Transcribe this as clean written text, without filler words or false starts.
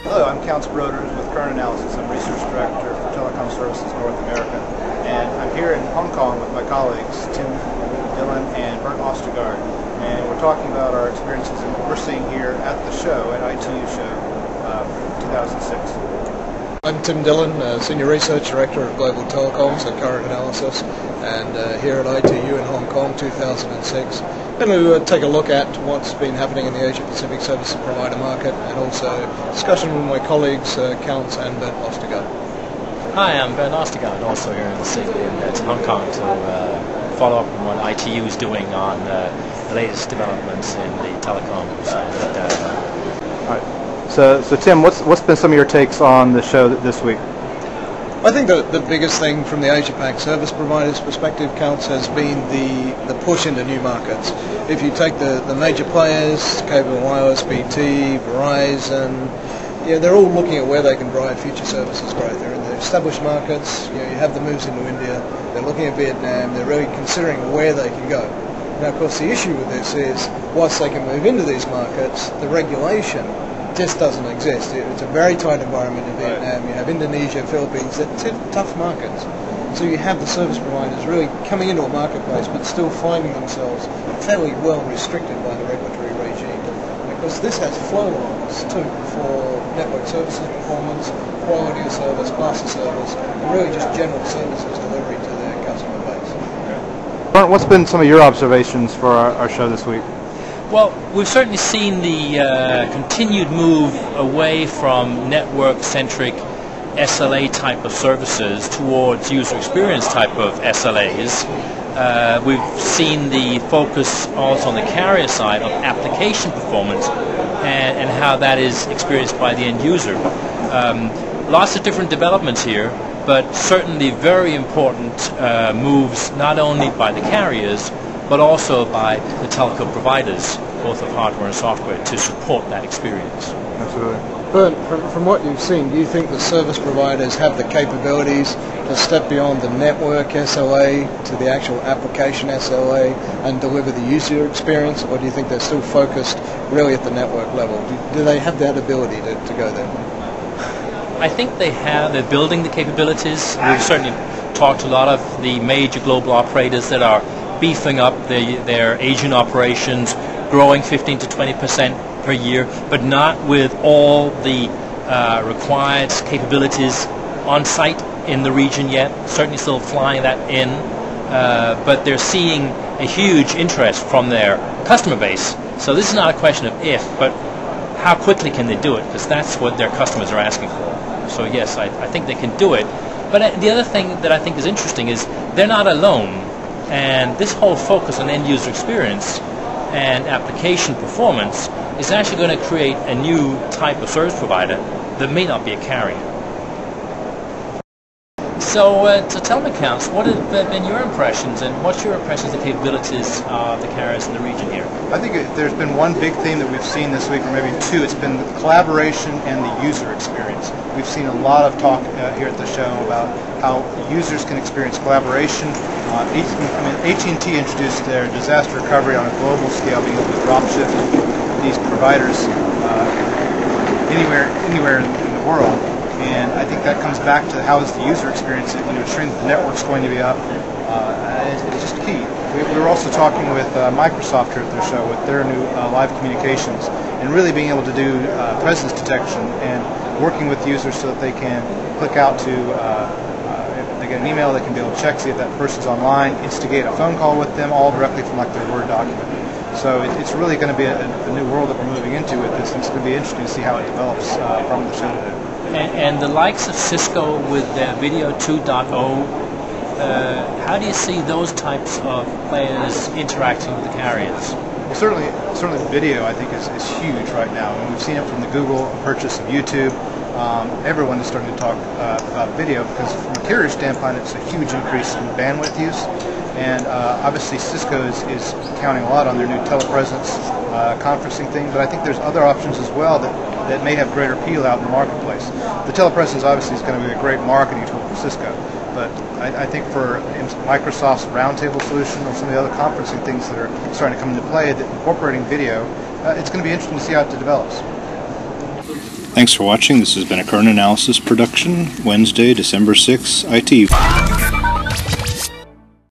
Hello, I'm Count Broders with Current Analysis. I'm Research Director for Telecom Services North America. And I'm here in Hong Kong with my colleagues, Tim Dillon and Bernd Ostergaard. And we're talking about our experiences and what we're seeing here at the show, at ITU Show 2006. I'm Tim Dillon, Senior Research Director of Global Telecoms at Current Analysis, and here at ITU in Hong Kong 2006. Going to take a look at what's been happening in the Asia Pacific service provider market, and also discussion with my colleagues Count and Bernd Ostergaard. Hi, I'm Bernd Ostergaard, also here in the city in Hong Kong to follow up on what ITU is doing on the latest developments in the telecoms and data. All right. So Tim, what's been some of your takes on the show this week? I think the biggest thing from the Asia Pac service providers perspective, Counts, has been the push into new markets. If you take the major players, Cable and Wireless, BT, Verizon, they're all looking at where they can drive future services growth. They're in the established markets. You have the moves into India. They're looking at Vietnam. They're really considering where they can go. Now, of course, the issue with this is, whilst they can move into these markets, the regulation just doesn't exist. It's a very tight environment in Vietnam. You have Indonesia, Philippines. They're tough markets. So you have the service providers really coming into a marketplace, but still finding themselves fairly well restricted by the regulatory regime. Because this has flow-ons too for network services performance, quality of service, class of service, and really just general services delivery to their customer base. Bernd, what's been some of your observations for our show this week? Well, we've certainly seen the continued move away from network-centric SLA type of services towards user experience type of SLAs. We've seen the focus also on the carrier side of application performance and how that is experienced by the end user. Lots of different developments here, but certainly very important moves not only by the carriers but also by the telco providers, both of hardware and software, to support that experience. Absolutely. Bernd, from what you've seen, do you think the service providers have the capabilities to step beyond the network SLA to the actual application SLA and deliver the user experience, or do you think they're still focused really at the network level? Do they have that ability to go there? I think they have. They're building the capabilities. We've certainly talked to a lot of the major global operators that are beefing up their Asian operations, growing 15 to 20% per year, but not with all the required capabilities on site in the region yet. Certainly still flying that in, but they're seeing a huge interest from their customer base. So this is not a question of if, but how quickly can they do it, because that's what their customers are asking for. So yes, I think they can do it. But the other thing that I think is interesting is they're not alone. And this whole focus on end-user experience and application performance is actually going to create a new type of service provider that may not be a carrier. So tell me, Counts, what have been your impressions, and what's your impressions of the capabilities of the carriers in the region here? I think there's been one big theme that we've seen this week, or maybe two. It's been the collaboration and the user experience. We've seen a lot of talk here at the show about how users can experience collaboration. AT&T introduced their disaster recovery on a global scale, being able to drop ship these providers anywhere in the world. And I think that comes back to how is the user experience, ensuring that the network's going to be up. It's just key. We were also talking with Microsoft here at their show with their new live communications, and really being able to do presence detection and working with users so that they can click out to, if they get an email, they can be able to check, see if that person's online, instigate a phone call with them, all directly from like their Word document. So it's really going to be a new world that we're moving into with this, and it's going to be interesting to see how it develops from the show today. And the likes of Cisco with their Video 2.0, how do you see those types of players interacting with the carriers? Well, certainly video, I think, is huge right now. And we've seen it from the Google purchase of YouTube. Everyone is starting to talk about video because from a carrier standpoint, it's a huge increase in bandwidth use. And obviously Cisco is counting a lot on their new telepresence conferencing thing, but I think there's other options as well that may have greater appeal out in the marketplace. The telepresence obviously is going to be a great marketing tool for Cisco, but I think for Microsoft's roundtable solution or some of the other conferencing things that are starting to come into play, that incorporating video, it's going to be interesting to see how it develops. Thanks for watching. This has been a current analysis production, Wednesday, December 6th, IT.